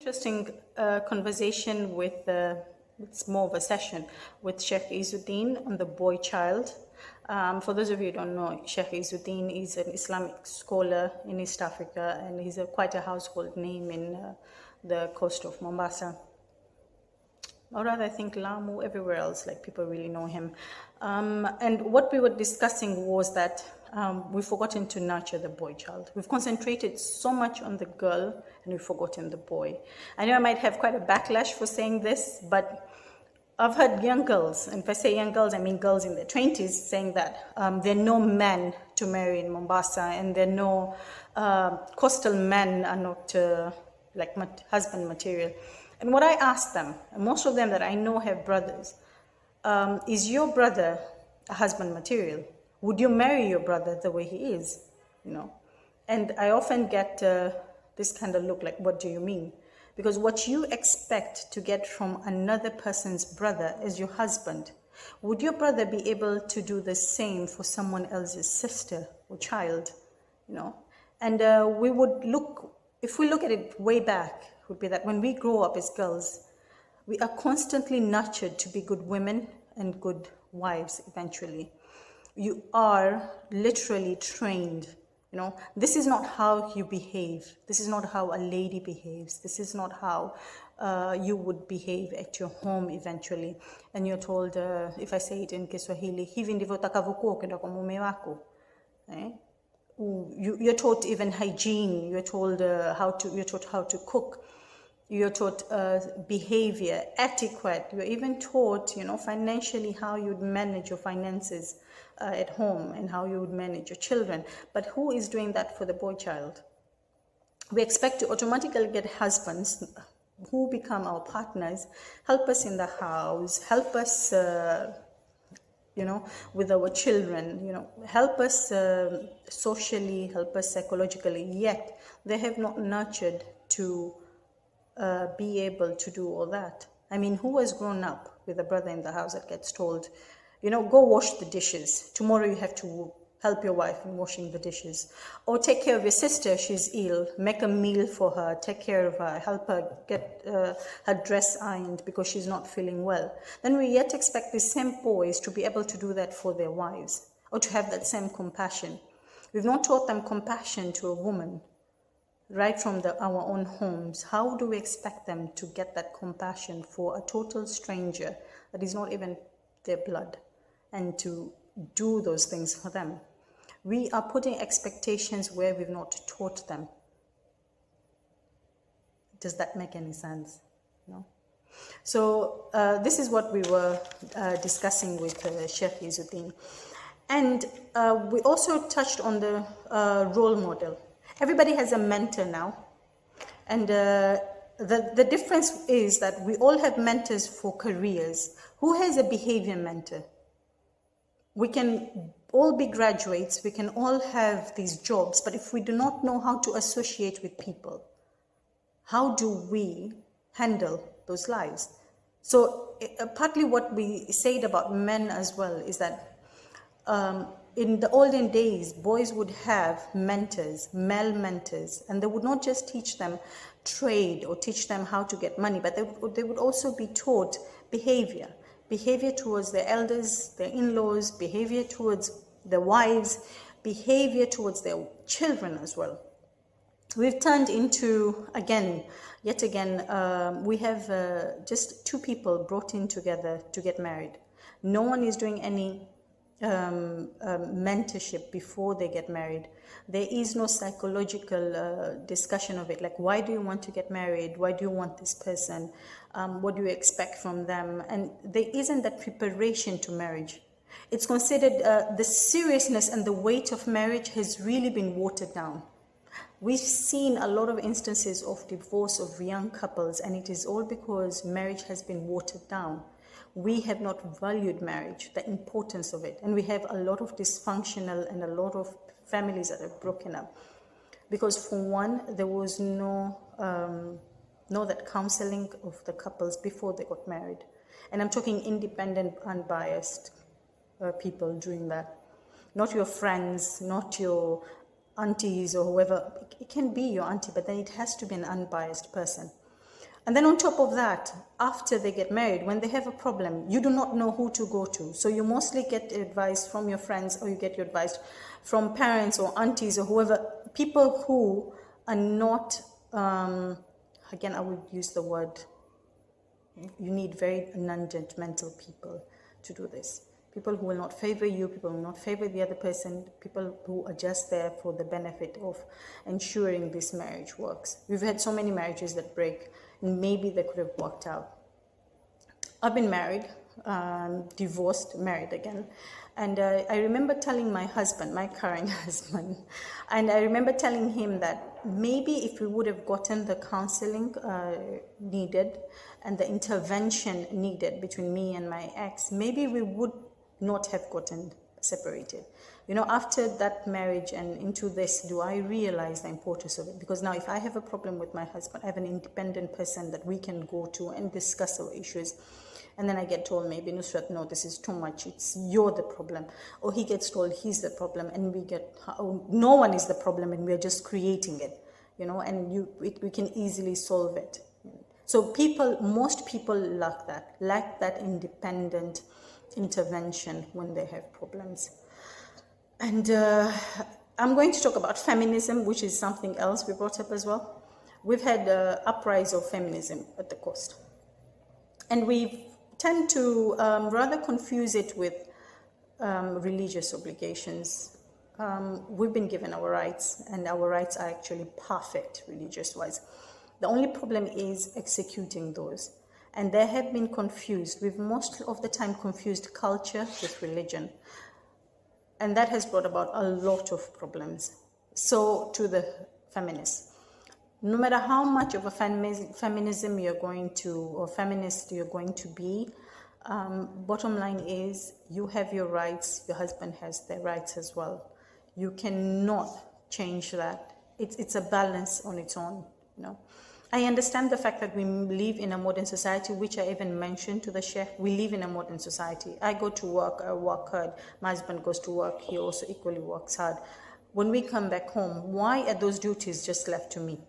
Interesting conversation with, it's more of a session with Sheikh Izzuddin on the boy child. For those of you who don't know, Sheikh Izzuddin is an Islamic scholar in East Africa, and he's quite a household name in the coast of Mombasa. Or rather, I think Lamu, everywhere else, like people really know him. And what we were discussing was that we've forgotten to nurture the boy child. We've concentrated so much on the girl and we've forgotten the boy. I know I might have quite a backlash for saying this, but I've heard young girls, and if I say young girls, I mean girls in their 20s, saying that there are no men to marry in Mombasa, and there are no coastal men are not like husband material. And what I asked them, and most of them that I know have brothers, is your brother a husband material? Would you marry your brother the way he is? You know, and I often get this kind of look like, what do you mean? Because what you expect to get from another person's brother as your husband, would your brother be able to do the same for someone else's sister or child? You know, and we would look, if we look at it way back, it would be that when we grow up as girls, we are constantly nurtured to be good women and good wives eventually. You are literally trained. You know, this is not how you behave. This is not how a lady behaves. This is not how you would behave at your home eventually. And you're told, if I say it in Kiswahili, hivi ndivyo utakavyokuwa ukienda kwa mume wako. You're taught even hygiene. You're told you're taught how to cook. You're taught behavior, etiquette. You're even taught, you know, financially how you'd manage your finances at home and how you would manage your children. But who is doing that for the boy child? We expect to automatically get husbands who become our partners, help us in the house, help us, you know, with our children, you know, help us socially, help us psychologically. Yet they have not nurtured to be able to do all that. I mean, who has grown up with a brother in the house that gets told, you know, go wash the dishes. Tomorrow you have to help your wife in washing the dishes. Or take care of your sister, she's ill. Make a meal for her, take care of her, help her get her dress ironed because she's not feeling well. Then we yet expect these same boys to be able to do that for their wives or to have that same compassion. We've not taught them compassion to a woman. Right from our own homes, how do we expect them to get that compassion for a total stranger that is not even their blood and to do those things for them? We are putting expectations where we've not taught them. Does that make any sense? No? So this is what we were discussing with Sheikh Izzuddin. And we also touched on the role model. Everybody has a mentor now, and the difference is that we all have mentors for careers. Who has a behavior mentor? We can all be graduates, we can all have these jobs, but if we do not know how to associate with people, how do we handle those lives? So partly what we said about men as well is that in the olden days, boys would have mentors, male mentors, and they would not just teach them trade or teach them how to get money, but they would also be taught behavior towards their elders, their in-laws, behavior towards their wives, behavior towards their children as well. We've turned into, yet again, we have just two people brought in together to get married. No one is doing any mentorship before they get married. There is no psychological discussion of it, like why do you want to get married, why do you want this person, what do you expect from them, and there isn't that preparation to marriage. It's considered the seriousness and the weight of marriage has really been watered down. We've seen a lot of instances of divorce of young couples, and it is all because marriage has been watered down. We have not valued marriage, the importance of it. And we have a lot of dysfunctional and a lot of families that have broken up. Because for one, there was no that counseling of the couples before they got married. And I'm talking independent, unbiased people doing that. Not your friends, not your aunties or whoever. It can be your auntie, but then it has to be an unbiased person. And then on top of that, after they get married, when they have a problem, you do not know who to go to. So you mostly get advice from your friends, or you get your advice from parents or aunties or whoever, people who are not, again, I would use the word, you need very non-judgmental people to do this. People who will not favor you, people who will not favor the other person, people who are just there for the benefit of ensuring this marriage works. We've had so many marriages that break, and maybe they could have worked out. I've been married, divorced, married again. And I remember telling my husband, my current husband, and I remember telling him that maybe if we would have gotten the counseling needed and the intervention needed between me and my ex, maybe we would not have gotten separated. You know, after that marriage and into this, do I realize the importance of it? Because now if I have a problem with my husband, I have an independent person that we can go to and discuss our issues. And then I get told, maybe, Nusrat, no, this is too much. You're the problem. Or he gets told he's the problem, and we get, oh, no one is the problem, and we're just creating it, you know, and we can easily solve it. So most people lack that independent intervention when they have problems. And I'm going to talk about feminism, which is something else we brought up as well. We've had uprise of feminism at the coast. And we tend to rather confuse it with religious obligations. We've been given our rights, and our rights are actually perfect religious-wise. The only problem is executing those. And they have been confused. We've most of the time confused culture with religion. And that has brought about a lot of problems. So to the feminists, no matter how much of a feminism you're going to, or feminist you're going to be, bottom line is you have your rights, your husband has their rights as well. You cannot change that. It's a balance on its own, you know. I understand the fact that we live in a modern society, which I even mentioned to the Sheikh. We live in a modern society. I go to work, I work hard. My husband goes to work, he also equally works hard. When we come back home, why are those duties just left to me?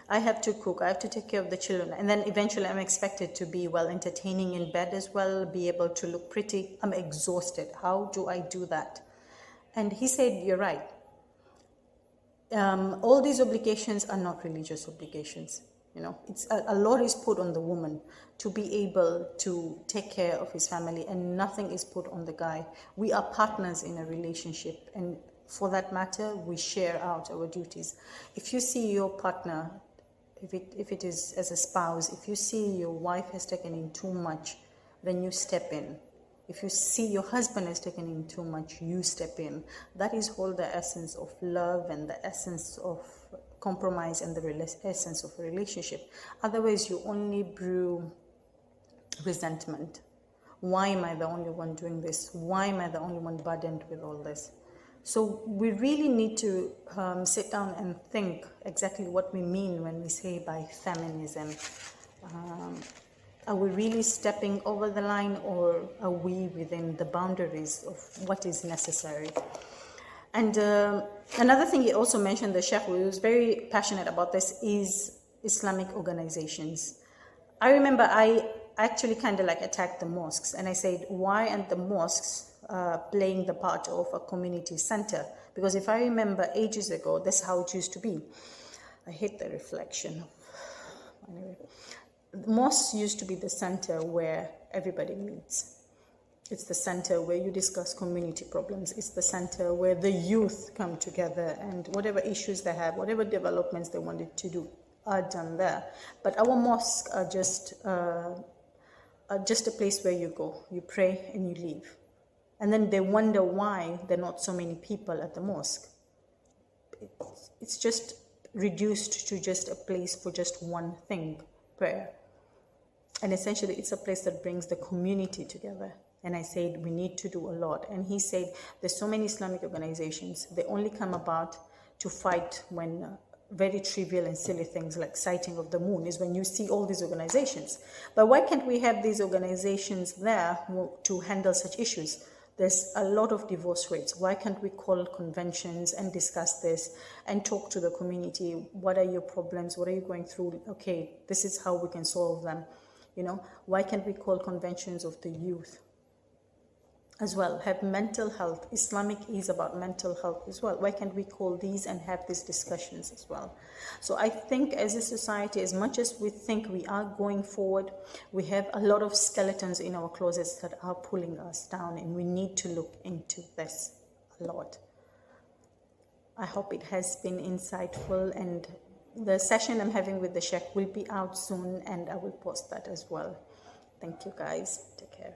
I have to cook, I have to take care of the children, and then eventually I'm expected to be well entertaining in bed as well, be able to look pretty. I'm exhausted. How do I do that? And he said, you're right. All these obligations are not religious obligations. You know, it's a lot is put on the woman to be able to take care of his family, and nothing is put on the guy. We are partners in a relationship, and for that matter, we share out our duties. If you see your partner, if it is as a spouse, if you see your wife has taken in too much, then you step in. If you see your husband has taken in too much, you step in. That is all the essence of love and the essence of compromise and the essence of a relationship. Otherwise, you only brew resentment. Why am I the only one doing this? Why am I the only one burdened with all this? So we really need to sit down and think exactly what we mean when we say by feminism. Are we really stepping over the line, or are we within the boundaries of what is necessary? And another thing he also mentioned, the Sheikh, who was very passionate about this, is Islamic organizations. I remember I actually kind of like attacked the mosques, and I said, why aren't the mosques playing the part of a community center? Because if I remember ages ago, that's how it used to be. I hate the reflection. Anyway, the mosque used to be the center where everybody meets. It's the center where you discuss community problems. It's the center where the youth come together, and whatever issues they have, whatever developments they wanted to do are done there. But our mosques are just a place where you go, you pray and you leave. And then they wonder why there are not so many people at the mosque. It's just reduced to just a place for just one thing, prayer. And essentially, it's a place that brings the community together. And I said, we need to do a lot. And he said, there's so many Islamic organizations. They only come about to fight when very trivial and silly things like sighting of the moon is when you see all these organizations. But why can't we have these organizations there to handle such issues? There's a lot of divorce rates. Why can't we call conventions and discuss this and talk to the community? What are your problems? What are you going through? Okay, this is how we can solve them. You know, why can't we call conventions of the youth as well? Have mental health. Islamic is about mental health as well. Why can't we call these and have these discussions as well? So I think as a society, as much as we think we are going forward, we have a lot of skeletons in our closets that are pulling us down, and we need to look into this a lot. I hope it has been insightful, and the session I'm having with the Sheikh will be out soon, and I will post that as well. Thank you guys. Take care.